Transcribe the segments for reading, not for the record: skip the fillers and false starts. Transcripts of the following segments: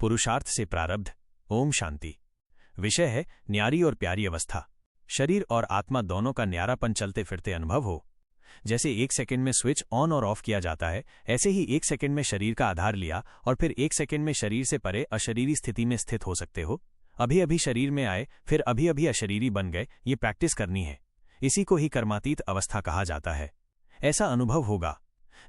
पुरुषार्थ से प्रारब्ध। ओम शांति। विषय है न्यारी और प्यारी अवस्था। शरीर और आत्मा दोनों का न्यारापन चलते फिरते अनुभव हो। जैसे 1 सेकंड में स्विच ऑन और ऑफ किया जाता है, ऐसे ही 1 सेकंड में शरीर का आधार लिया और फिर 1 सेकंड में शरीर से परे अशरीरी स्थिति में स्थित हो सकते हो। अभी अभी शरीर में आए, फिर अभी अभी अशरीरी बन गए। ये प्रैक्टिस करनी है। इसी को ही कर्मातीत अवस्था कहा जाता है। ऐसा अनुभव होगा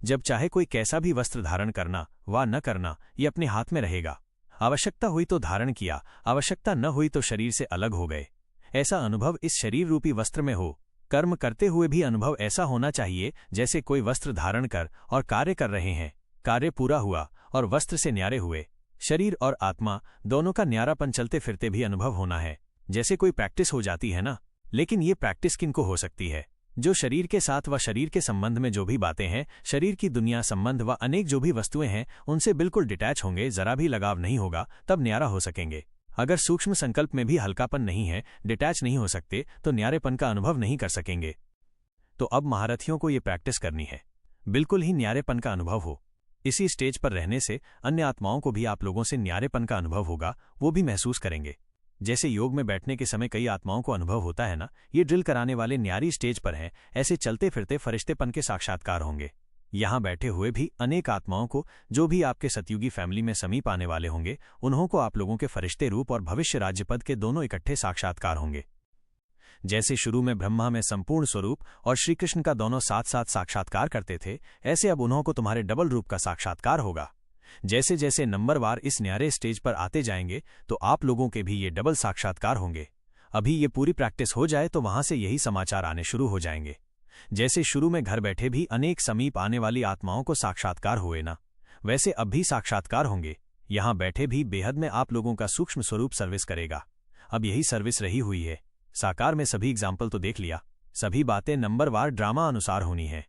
जब चाहे कोई कैसा भी वस्त्र धारण करना व न करना, ये अपने हाथ में रहेगा। आवश्यकता हुई तो धारण किया, आवश्यकता न हुई तो शरीर से अलग हो गए। ऐसा अनुभव इस शरीर रूपी वस्त्र में हो। कर्म करते हुए भी अनुभव ऐसा होना चाहिए जैसे कोई वस्त्र धारण कर और कार्य कर रहे हैं। कार्य पूरा हुआ और वस्त्र से न्यारे हुए। शरीर और आत्मा दोनों का न्यारापन चलते फिरते भी अनुभव होना है। जैसे कोई प्रैक्टिस हो जाती है ना। लेकिन ये प्रैक्टिस किनको हो सकती है? जो शरीर के साथ व शरीर के संबंध में जो भी बातें हैं, शरीर की दुनिया संबंध व अनेक जो भी वस्तुएं हैं, उनसे बिल्कुल डिटैच होंगे, जरा भी लगाव नहीं होगा, तब न्यारा हो सकेंगे। अगर सूक्ष्म संकल्प में भी हल्कापन नहीं है, डिटैच नहीं हो सकते, तो न्यारेपन का अनुभव नहीं कर सकेंगे। तो अब महारथियों को ये प्रैक्टिस करनी है, बिल्कुल ही न्यारेपन का अनुभव हो। इसी स्टेज पर रहने से अन्य आत्माओं को भी आप लोगों से न्यारेपन का अनुभव होगा, वो भी महसूस करेंगे। जैसे योग में बैठने के समय कई आत्माओं को अनुभव होता है ना, ये ड्रिल कराने वाले न्यारी स्टेज पर हैं। ऐसे चलते फिरते फरिश्तेपन के साक्षात्कार होंगे। यहाँ बैठे हुए भी अनेक आत्माओं को, जो भी आपके सतयुगी फैमिली में समीप आने वाले होंगे, उन्हों को आप लोगों के फरिश्ते रूप और भविष्य राज्यपद के दोनों इकट्ठे साक्षात्कार होंगे। जैसे शुरू में ब्रह्मा में संपूर्ण स्वरूप और श्रीकृष्ण का दोनों साथ साथ साक्षात्कार करते थे, ऐसे अब उन्हों को तुम्हारे डबल रूप का साक्षात्कार होगा। जैसे जैसे नंबरवार इस न्यारे स्टेज पर आते जाएंगे, तो आप लोगों के भी ये डबल साक्षात्कार होंगे। अभी ये पूरी प्रैक्टिस हो जाए तो वहां से यही समाचार आने शुरू हो जाएंगे। जैसे शुरू में घर बैठे भी अनेक समीप आने वाली आत्माओं को साक्षात्कार हुए ना, वैसे अब भी साक्षात्कार होंगे। यहां बैठे भी बेहद में आप लोगों का सूक्ष्म स्वरूप सर्विस करेगा। अब यही सर्विस रही हुई है। साकार में सभी एग्जाम्पल तो देख लिया, सभी बातें नंबरवार ड्रामा अनुसार होनी है।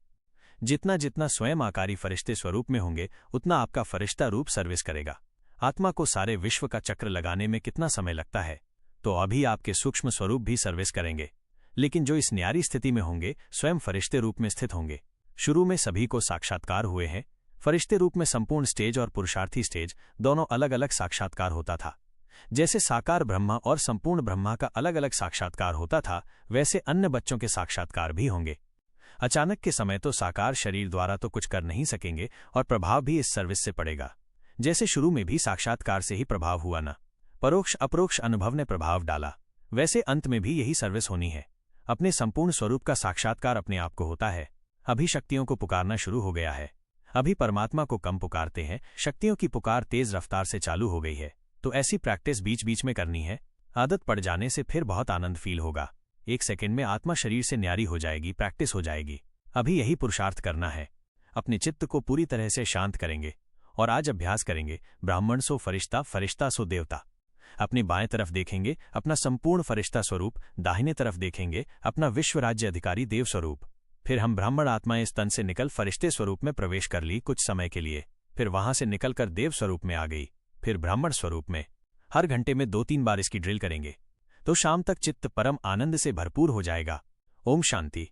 जितना जितना स्वयं आकारी फरिश्ते स्वरूप में होंगे, उतना आपका फरिश्ता रूप सर्विस करेगा। आत्मा को सारे विश्व का चक्र लगाने में कितना समय लगता है, तो अभी आपके सूक्ष्म स्वरूप भी सर्विस करेंगे। लेकिन जो इस न्यारी स्थिति में होंगे, स्वयं फरिश्ते रूप में स्थित होंगे। शुरू में सभी को साक्षात्कार हुए हैं। फरिश्ते रूप में संपूर्ण स्टेज और पुरुषार्थी स्टेज दोनों अलग अलग साक्षात्कार होता था। जैसे साकार ब्रह्मा और संपूर्ण ब्रह्मा का अलग अलग साक्षात्कार होता था, वैसे अन्य बच्चों के साक्षात्कार भी होंगे। अचानक के समय तो साकार शरीर द्वारा तो कुछ कर नहीं सकेंगे और प्रभाव भी इस सर्विस से पड़ेगा। जैसे शुरू में भी साक्षात्कार से ही प्रभाव हुआ ना, परोक्ष अपरोक्ष अनुभव ने प्रभाव डाला, वैसे अंत में भी यही सर्विस होनी है। अपने संपूर्ण स्वरूप का साक्षात्कार अपने आप को होता है। अभी शक्तियों को पुकारना शुरू हो गया है। अभी परमात्मा को कम पुकारते हैं, शक्तियों की पुकार तेज रफ्तार से चालू हो गई है। तो ऐसी प्रैक्टिस बीच बीच में करनी है। आदत पड़ जाने से फिर बहुत आनंद फील होगा। 1 सेकंड में आत्मा शरीर से न्यारी हो जाएगी, प्रैक्टिस हो जाएगी। अभी यही पुरुषार्थ करना है। अपने चित्त को पूरी तरह से शांत करेंगे और आज अभ्यास करेंगे, ब्राह्मण सो फरिश्ता, फरिश्ता सो देवता। अपनी बाएं तरफ देखेंगे अपना संपूर्ण फरिश्ता स्वरूप, दाहिने तरफ देखेंगे अपना विश्व राज्य अधिकारी देव स्वरूप। फिर हम ब्राह्मण आत्माएं इस तन से निकल फरिश्ते स्वरूप में प्रवेश कर ली कुछ समय के लिए, फिर वहां से निकलकर देव स्वरूप में आ गई, फिर ब्राह्मण स्वरूप में। हर घंटे में 2-3 बार इसकी ड्रिल करेंगे, तो शाम तक चित्त परम आनंद से भरपूर हो जाएगा। ओम शांति।